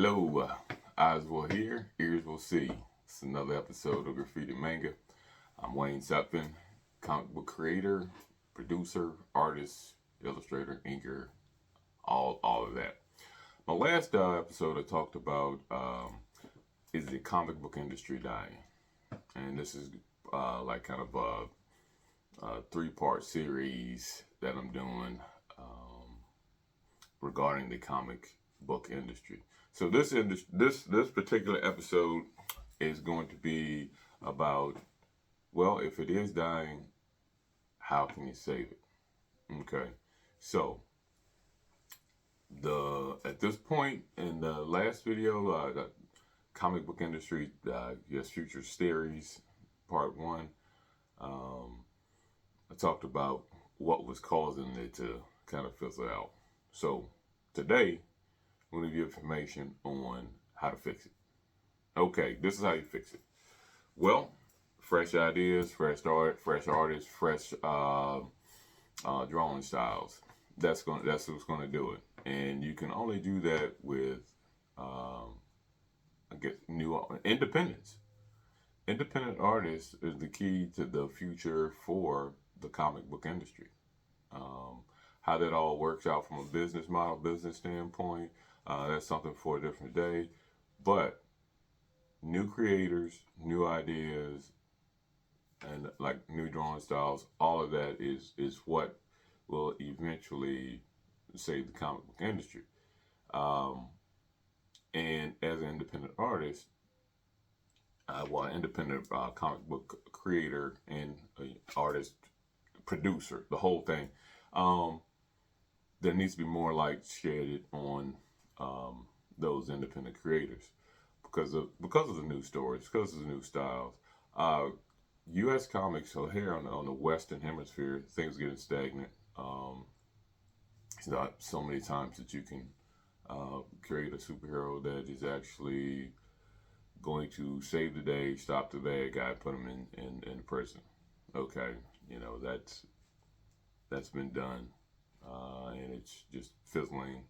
Hello, eyes will hear, ears will see. It's another episode of Graffiti Manga. I'm Wayne Sutphin, comic book creator, producer, artist, illustrator, inker, all of that. My last episode I talked about is the comic book industry dying, and this is like kind of a three-part series that I'm doing regarding the comic book industry. So this particular episode is going to be about, well, if it is dying, how can you save it? Okay. So the at this point in the last video, the comic book industry, yes, future series, part one. Um, I talked about what was causing it to kind of fizzle out. So today, I'm going to give information on how to fix it. Okay, this is how you fix it. Well, fresh ideas, fresh art, fresh artists, fresh drawing styles. That's what's going to do it. And you can only do that with, I guess, new independence. Independent artists is the key to the future for the comic book industry. Um, how that all works out from a business model, business standpoint, that's something for a different day. But new creators, new ideas, and like new drawing styles, all of that is what will eventually save the comic book industry. Um, and as an independent artist, independent comic book creator and artist, producer, the whole thing. Um, there needs to be more light shedded on um, those independent creators because of the new stories, because of the new styles. Uh, U.S. comics, so here on the Western Hemisphere, things are getting stagnant. It's not so many times that you can create a superhero that is actually going to save the day, stop the bad guy, put him in prison. Okay, that's been done, and it's just fizzling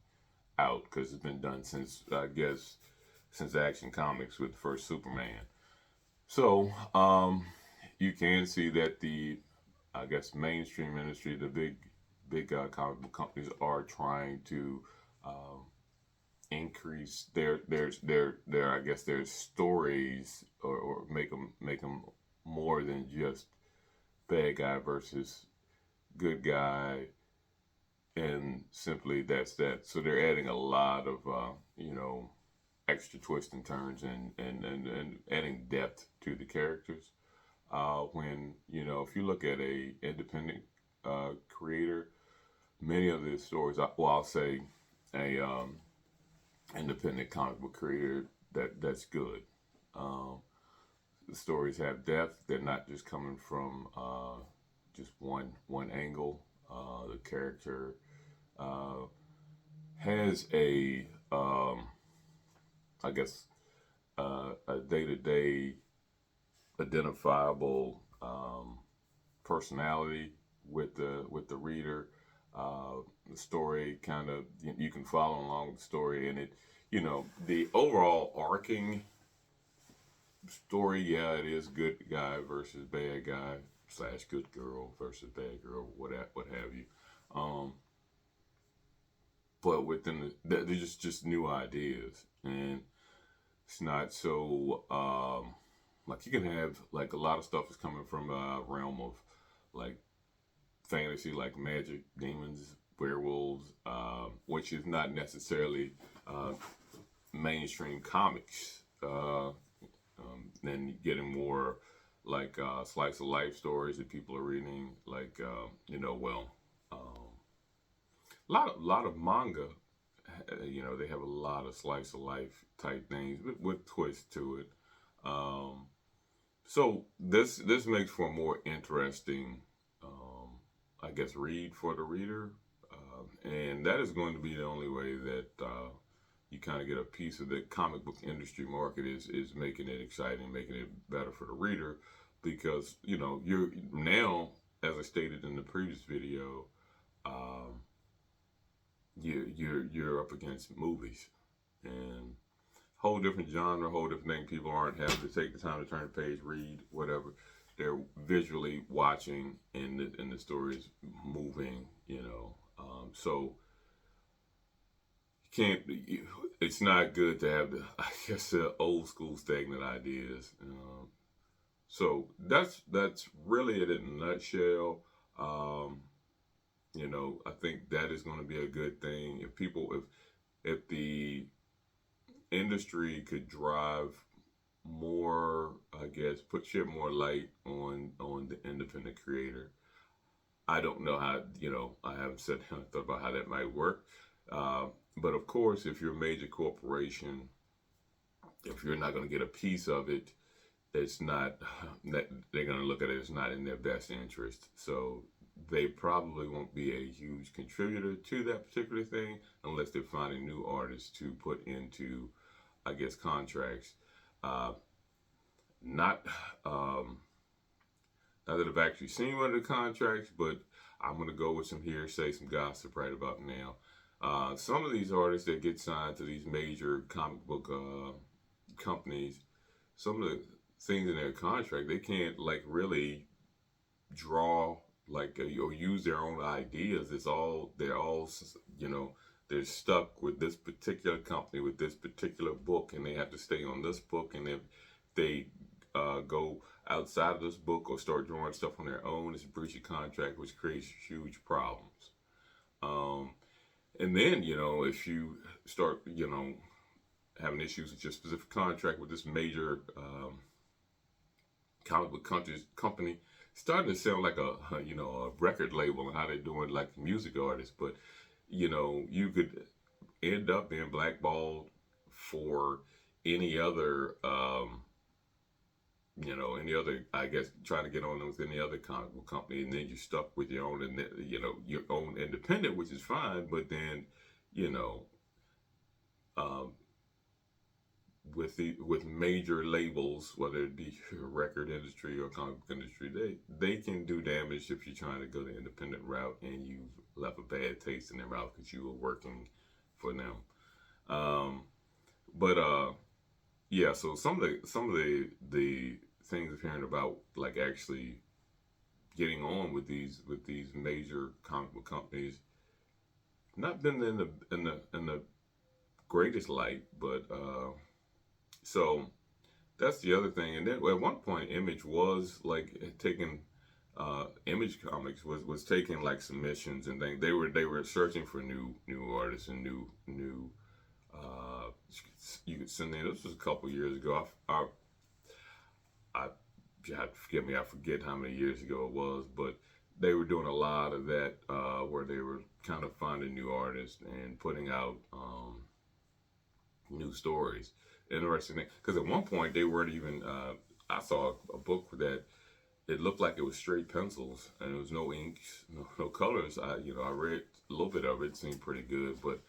out because it's been done since, I guess, since Action Comics with the first Superman. So you can see that the, I guess, mainstream industry, the big comic book companies are trying to um, increase their I guess their stories, or make them more than just bad guy versus good guy, and simply that's that. So they're adding a lot of extra twists and turns, and adding depth to the characters. When if you look at a independent creator, many of the stories, well, I'll say a independent comic book creator that's good. Um, the stories have depth. They're not just coming from just one angle. The character uh, has I guess, a day to day identifiable personality with the reader. The story kind of, you can follow along with the story, and the overall arcing story. Yeah, it is good guy versus bad guy slash good girl versus bad girl, what have you. Um, but within they're just new ideas, and it's not so like you can have like a lot of stuff is coming from a realm of like fantasy, like magic, demons, werewolves, which is not necessarily uh, mainstream comics. Then getting more like slice of life stories that people are reading, like a lot of manga. They have a lot of slice of life type things with twists to it. Um, so this makes for a more interesting, I guess, read for the reader, and that is going to be the only way that you kind of get a piece of the comic book industry market, is making it exciting, making it better for the reader, because you're now, as I stated in the previous video, um, you're up against movies, and whole different genre, whole different thing. People aren't having to take the time to turn the page, read, whatever. They're visually watching, and the story is moving. So you can't. It's not good to have the, I guess, the old school stagnant ideas. So that's really it in a nutshell. Um, I think that is going to be a good thing if the industry could drive more, I guess, shed more light on the independent creator. I don't know how, I haven't thought about how that might work. Uh, but of course, if you're a major corporation, if you're not going to get a piece of it, it's not that they're going to look at it as not in their best interest. So they probably won't be a huge contributor to that particular thing unless they're finding new artists to put into, I guess, contracts. Uh, not not that I've actually seen one of the contracts, but I'm going to go with some hearsay, some gossip right about now. Some of these artists that get signed to these major comic book companies, some of the things in their contract, they can't like really draw like or use their own ideas. You know they're stuck with this particular company with this particular book, and they have to stay on this book. And if they go outside of this book or start drawing stuff on their own, it's a breach of contract, which creates huge problems. Um, and then if you start having issues with your specific contract with this major comic book company, starting to sound like a record label and how they're doing like music artists, but you could end up being blackballed for any other any other, I guess, trying to get on with any other comic book company, and then you're stuck with your own, and your own independent, which is fine, but then you know um, with major labels, whether it be record industry or comic book industry, they can do damage if you're trying to go the independent route and you've left a bad taste in their mouth because you were working for them. Um, but yeah, so some of the things I'm hearing about, like actually getting on with these major comic book companies, not been in the greatest light, but so that's the other thing. And then at one point, Image was like taking Image Comics was taking like submissions and things. They were searching for new artists and new uh, you could send in. This was a couple years ago. I you have to forgive me. I forget how many years ago it was, but they were doing a lot of that where they were kind of finding new artists and putting out new stories. Interesting thing, because at one point they weren't even. I saw a book that it looked like it was straight pencils and there was no inks, no colors. I read a little bit of it. It seemed pretty good, but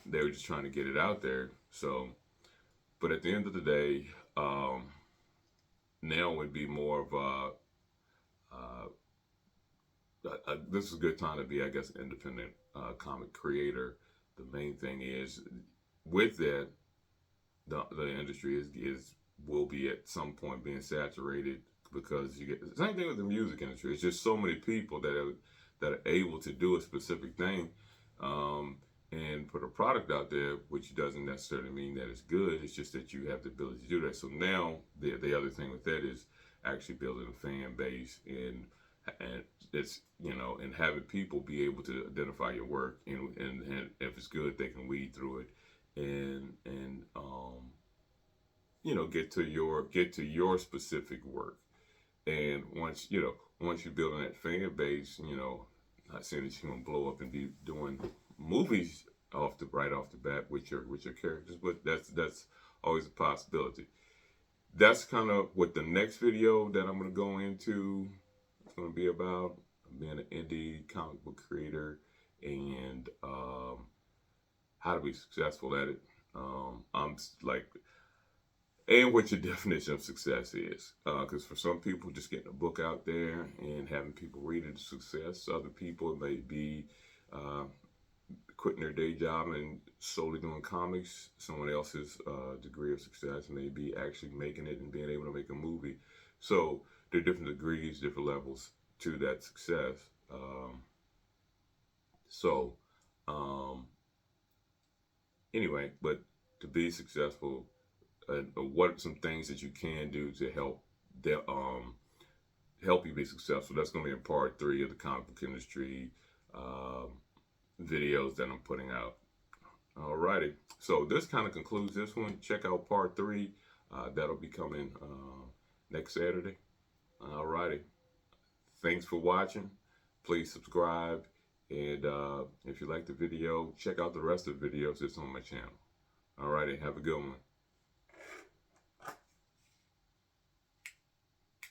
they were just trying to get it out there. So, but at the end of the day, now would be more of this is a good time to be, I guess, an independent comic creator. The main thing is with that, the industry is will be at some point being saturated because you get the same thing with the music industry. It's just so many people that are able to do a specific thing um, and put a product out there, which doesn't necessarily mean that it's good. It's just that you have the ability to do that. So now the other thing with that is actually building a fan base and it's and having people be able to identify your work and if it's good they can weed through it and get to your specific work. And once you build on that fan base, not saying that you're gonna blow up and be doing movies right off the bat with your characters, but that's always a possibility. That's kind of what the next video that I'm gonna go into is gonna be about, being an indie comic book creator and how to be successful at it. I'm like, and what your definition of success is. Because for some people, just getting a book out there and having people read it is success. Other people, it may be quitting their day job and solely doing comics, someone else's degree of success may be actually making it and being able to make a movie. So there are different degrees, different levels to that success. So um, anyway, but to be successful, what are some things that you can do to help you be successful? That's going to be in part 3 of the comic book industry um, videos that I'm putting out. Alrighty, so this kind of concludes this one. Check out part 3. That'll be coming next Saturday. Alrighty, thanks for watching. Please subscribe, and if you like the video, check out the rest of the videos that's on my channel. Alrighty, have a good one.